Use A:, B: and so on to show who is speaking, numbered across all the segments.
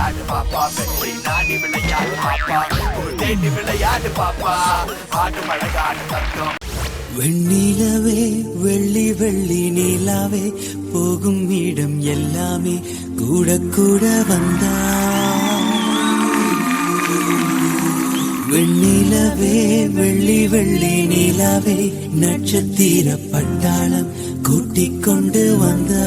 A: விளையாடு பாப்பா வெற்றி நாடி விளையாடு பாப்பா தேடி விளையாடு பாப்பா ஆடு மழகாடு தத்துவம்.
B: வெண்ணிலவே வெள்ளி வெள்ளி நீலாவே போகும் இடம் எல்லாமே கூட கூட வந்தா. வெண்ணிலவே வெள்ளி வெள்ளி நீலாவே நட்சத்திர பட்டாளம் கூட்டிக் கொண்டு வந்தா.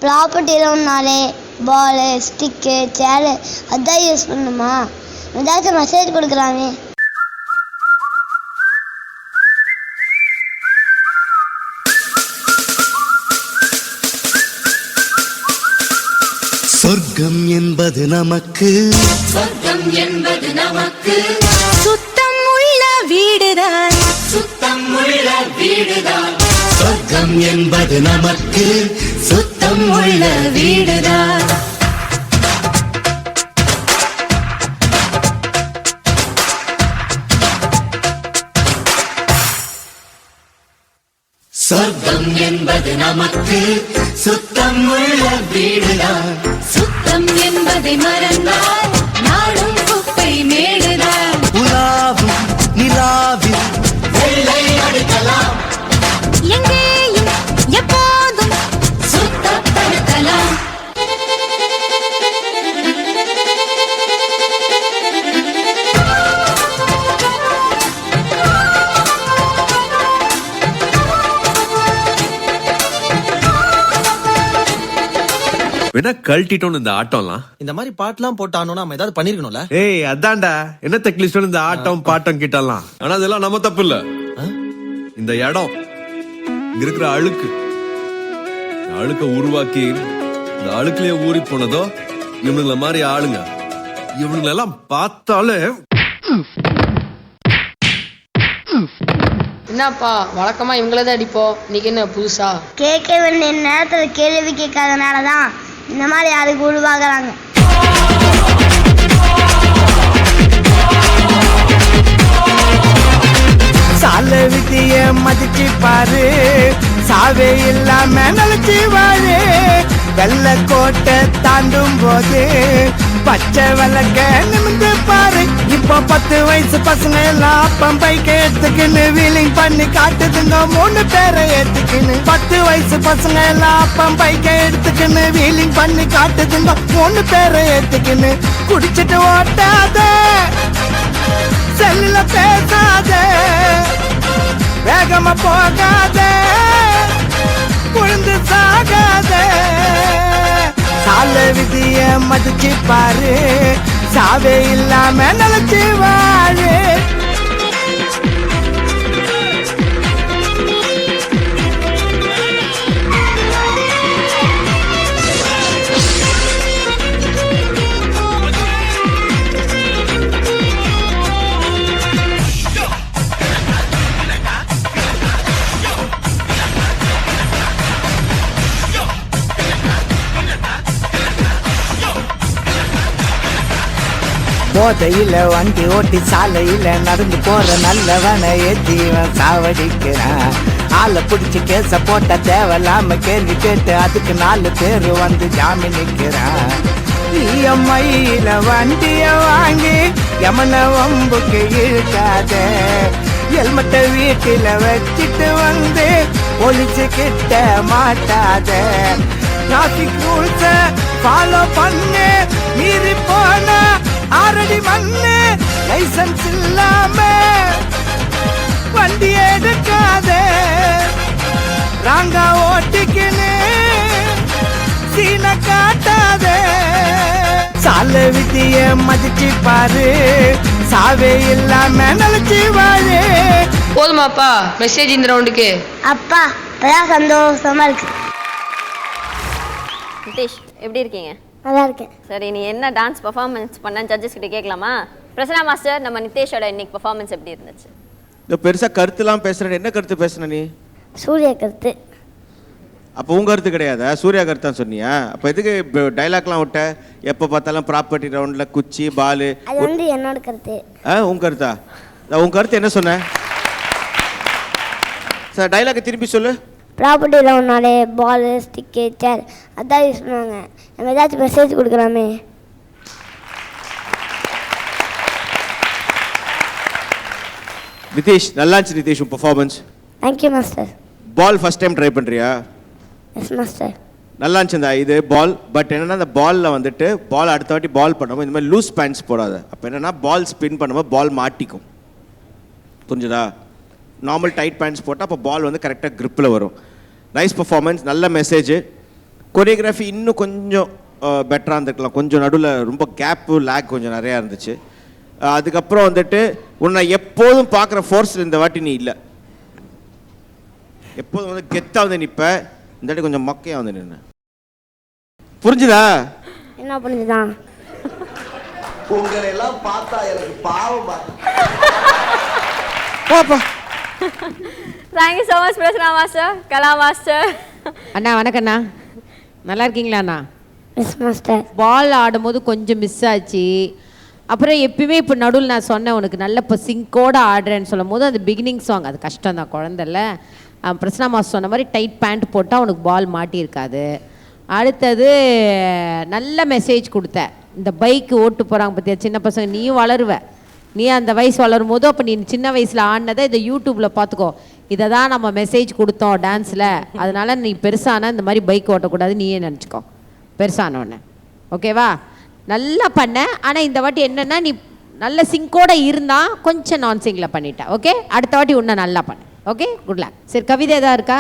C: ப்ராப்பர்ட்டி லோன்னாலே பாலு ஸ்டிக்கு சேரு அதான் யூஸ் பண்ணுமா? ஏதாச்சும் மெசேஜ் கொடுக்குறாங்க.
B: சொர்க்கம் என்பது நமக்கு,
D: சொர்க்கம் என்பது நமக்கு
E: சுத்தம் உள்ள வீடுதான்,
D: சுத்தம் உள்ள வீடுதான்.
B: சொர்க்கம் என்பது நமக்கு
E: சுத்தம் உள்ள வீடுதான்.
B: சொர்க்கம் என்பது நமக்கு சுத்தம் உள்ள வீடுதான்.
E: சுத்தம் என்பதை மறந்தால் நாடும் குப்பை மேடுதான்.
B: உலாவும் நிலாவில்
D: வெள்ளை அடிக்கலாம்,
E: எங்கேயும் எப்போதும் சுத்தப்படுத்தலாம்.
F: வேணா கழட்டிட்டோம் இந்த ஆட்டம்லாம்.
G: இந்த மாதிரி பாட்டுலாம் போட்டானோ நம்ம ஏதாவது பண்ணிருக்கணும்ல.
F: ஏய் அதான்டா என்ன தெக்லிஸ்ட் இந்த ஆட்டம் பாட்டம் கிட்டலாம். ஆனா அதெல்லாம் நம்ம தப்பு இல்ல. இந்த இடம் இங்க இருக்கிற அழுக்கு, அழுக்க உருவாக்கி இந்த அழுக்குலயே ஊறி போனதோ இவனுங்கள மாதிரி ஆளுங்க. இவனுங்களெல்லாம் பார்த்தாலே
H: என்னப்பா வழக்கமா இவங்களதான் அடிப்போம், இன்னைக்கு என்ன புதுசா?
C: கேட்க வேண்டிய நேரத்தில் கேள்வி கேட்காதனால தான் இந்த மாதிரி யாருக்கு உருவாக்குறாங்க.
I: சால விதிய மதிச்சு பாரு, சாவே இல்லாம நினைச்சு வாரு. வெள்ள கோட்டை தாண்டும் போது பச்சை விளக்க நிமிந்து பாரு. இப்போ 10 வயசு பசங்க எல்லாம் அப்பம் பைக்க எடுத்துக்கின்னு வீலிங் பண்ணி காட்டுதுங்க 3 பேரை ஏத்துக்கின்னு. 10 வயசு பசங்க எல்லாம் அப்பம் பைக்க எடுத்துக்கின்னு வீலிங் பண்ணி காட்டுதுங்க 3 பேரை ஏத்துக்கின்னு. குடிச்சிட்டு ஓட்டாத, செல்லுல பேசாத, வேகமா போகாத, குழந்து சாகாத. சால விதிய மதிச்சு பாரு, சாவே இல்லாம நினைச்சு வாழு. போதையில வண்டி ஓட்டி சாலையில நடந்து போற நல்லவனை ஏத்தி சாவடிக்கிறான். ஆளை பிடிச்சி கேச போட்ட தேவையில்லாம கேள்வி கேட்டு அதுக்கு 4 பேர் வந்து ஜாமீன் நிக்கிறான். இஎம்ஐல வண்டிய வாங்கி யமன வம்புக்கு இழுக்காத, ஹெல்மெட்ட வீட்டில வச்சிட்டு வந்து போலீஸு கிட்ட மாட்டாத. டிராபிக் ரூல்ஸ ஃபாலோ பண்ணு, மீறி போன 6 அடி மண்ணு. லைசன்ஸ் இல்லாம வண்டி எடுக்காத, ராங்கா ஓட்டிக்கின்னு சீன காட்டாத. சால விதிய மதிச்சு பாரு, சாவே இல்லாம நினைச்சு வாழு.
H: போதுமாப்பா மெசேஜ் இந்த ரவுண்டுக்கு?
C: அப்பா இப்பதான் சந்தோஷமா இருக்கு.
J: நிதேஷ் எப்படி இருக்கீங்க?
C: நல்லா இருக்கேன்.
J: சரி, நீ என்ன டான்ஸ் பர்ஃபார்மன்ஸ் பண்ண ஜட்ஜஸ் கிட்ட கேட்கலாமா? பிரசன்னா மாஸ்டர், நம்ம நிதேஷோட இன்னைக்கு பர்ஃபார்மன்ஸ் எப்படி இருந்துச்சு?
G: இந்த பெருசா கருத்துலாம் பேசுற, என்ன கருத்து பேசுன நீ?
C: சூரிய கருத்து.
K: அப்போ உங்க கருத்து கிடையாதா? சூர்யா கருத்து தான் சொன்னியா? அப்போ எதுக்கு டைலாக்லாம் விட்ட? எப்போ பார்த்தாலும் ப்ராப்பர்ட்டி ரவுண்டில் குச்சி பால்.
C: அது வந்து என்னோட கருத்து.
K: உங்க கருத்தா? உங்க கருத்து என்ன சொன்ன சார்? டைலாக் திருப்பி சொல்லு.
C: ப்ராப்பர்ட்டி ரவுண்ட்னாலே பால் ஸ்டிக்கு சேர் அதான் யூஸ் பண்ணுவாங்க. நம்ம ஏதாச்சும் மெசேஜ் கொடுக்குறாமே.
K: நிதேஷ், நல்லா இருந்துச்சு நிதேஷ் உன் performance.
C: Thank you master.
K: Ball first time try பண்ணுறியா?
C: Yes master.
K: நல்லா இருந்துச்சு இது பால். பட் என்னன்னா அந்த பாலில் வந்துட்டு பால் அடுத்த வாட்டி பால் பண்ணும்போது இந்த மாதிரி லூஸ் பேண்ட்ஸ் போடாத. அப்போ என்னன்னா பால் ஸ்பின் பண்ணும்போது பால் மாட்டிக்கும். புரிஞ்சுதா? நார்மல் டைட் பேண்ட்ஸ் போட்டால் அப்போ பால் வந்து கரெக்டாக gripல வரும். நைஸ் பர்ஃபார்மன்ஸ், நல்ல மெசேஜ். கொரியோகிராஃபி இன்னும் கொஞ்சம் பெட்டராக இருந்துக்கலாம். கொஞ்சம் நடுவில் ரொம்ப கேப்பு லேக் கொஞ்சம் நிறையா இருந்துச்சு. அதுக்கப்புறம் வந்துட்டு உன்னை எப்போதும் பார்க்குற ஃபோர்ஸில் இந்த வாட்டி நீ இல்லை. எப்போதும் வந்து கெத்தாக வந்து நிற்ப. இந்த வாட்டி கொஞ்சம் மொக்கையாக வந்து நின்று. புரிஞ்சுதா?
C: என்ன புரிஞ்சுதான்?
B: உங்களை எல்லாம் பார்த்தா எனக்கு பாவமா.
K: பாப்பா.
J: Thank you so much Prasanna master. Kala master.
E: அண்ணா வணக்கண்ணா, நல்லா இருக்கீங்களா அண்ணா?
C: Yes master.
E: பால் ஆடும்போது கொஞ்சம் மிஸ் ஆச்சு. அப்புறம் எப்பயுமே இப்போ நடுவில் நான் சொன்னேன் உனக்கு நல்ல இப்போ சிங்கோடு ஆடுறேன்னு சொல்லும் போது அந்த பிகினிங் சாங் அது கஷ்டம் தான், குழந்தைல. பிரசனா மாஸ்டர் சொன்ன மாதிரி டைட் பேண்ட் போட்டால் உனக்கு பால் மாட்டியிருக்காது. அடுத்தது நல்ல மெசேஜ் கொடுத்த. இந்த பைக்கு ஓட்டு போகிறாங்க பார்த்தியா சின்ன பசங்க, நீயும் வளருவ. நீ அந்த வயசு வளரும் போது அப்போ நீ சின்ன வயசில் ஆடினதை இதை யூடியூப்பில் பார்த்துக்கோ. இதை தான் நம்ம மெசேஜ் கொடுத்தோம் டான்ஸில். அதனால் நீ பெருசானா இந்த மாதிரி பைக் ஓட்டக்கூடாது, நீயே நினச்சிக்கோ பெருசானோன்னு. ஓகேவா? நல்லா பண்ண. ஆனால் இந்த வாட்டி என்னென்னா நீ நல்ல சிங்கோடு இருந்தால் கொஞ்சம் நான் சிங்கில் பண்ணிட்ட. ஓகே, அடுத்த வாட்டி இன்னும் நல்லா பண்ண. Okay, good luck. சரி, கவிதை எதாவது இருக்கா?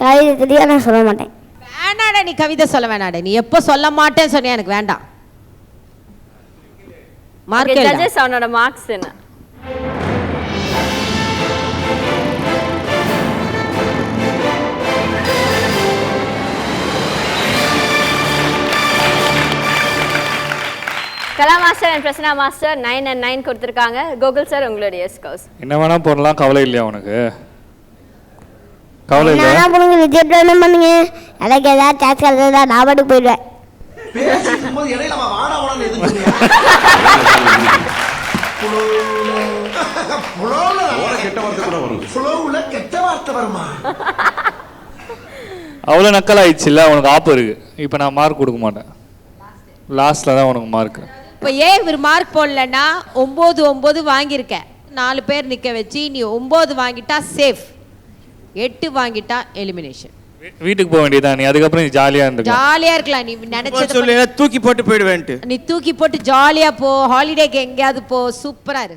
C: கவிதை தெரியாது, நான் சொல்ல மாட்டேன்.
E: வேணாடா, நீ கவிதை சொல்ல வேணாடா. நீ எப்போ சொல்ல மாட்டேன்னு சொன்னியா? எனக்கு வேண்டாம். மார்க்
J: ஜட்ஜஸ் அவனோட மார்க்ஸ் என்ன? Kala master and Prasanna master 9 and 9 கொடுத்துருக்காங்க. கோகுல் சார் உங்களுடைய ஸ்கோர்ஸ்.
L: என்ன வேணா போடலாம், கவலை இல்லையா உனக்கு? கவலை இல்லையா?
C: நான் பண்ணுங்க விஜய் என்ன பண்ணுங்க. எனக்கு ஏதாவது சான்ஸ் கிடைச்சதா நான் பாட்டுக்கு போயிடுவேன்.
B: பேசும்போது இடையில அவன் வாடா வாடான்னு எதுக்கு சொன்னியா? ஃப்ளோவுல கெட்ட வார்த்தை வருமா?
L: அவ்வளோ நக்கல் ஆயிடுச்சுல்ல, உனக்கு ஆப்பு இருக்கு. இப்போ நான் மார்க் கொடுக்க மாட்டேன், லாஸ்ட்டில் தான் உனக்கு மார்க்.
E: இப்போ ஏன் இவர் மார்க் போடலன்னா 9 வாங்கியிருக்க. 4 பேர் நிற்க வச்சு நீ 9 வாங்கிட்டா சேஃப், 8 வாங்கிட்டா எலிமினேஷன்.
L: வீட்டுக்கு போக வேண்டியதான். நீ அதுக்கப்புறம் நீ ஜாலியாக இருந்துக்கலாம்.
E: ஜாலியாக இருக்கலாம். நீ நினைச்சது
K: சொல்லி தூக்கி போட்டு போயிடுவேன்ட்டு.
E: நீ தூக்கி போட்டு ஜாலியாக போ, ஹாலிடேக்கு எங்கேயாவது போ, சூப்பராக இரு.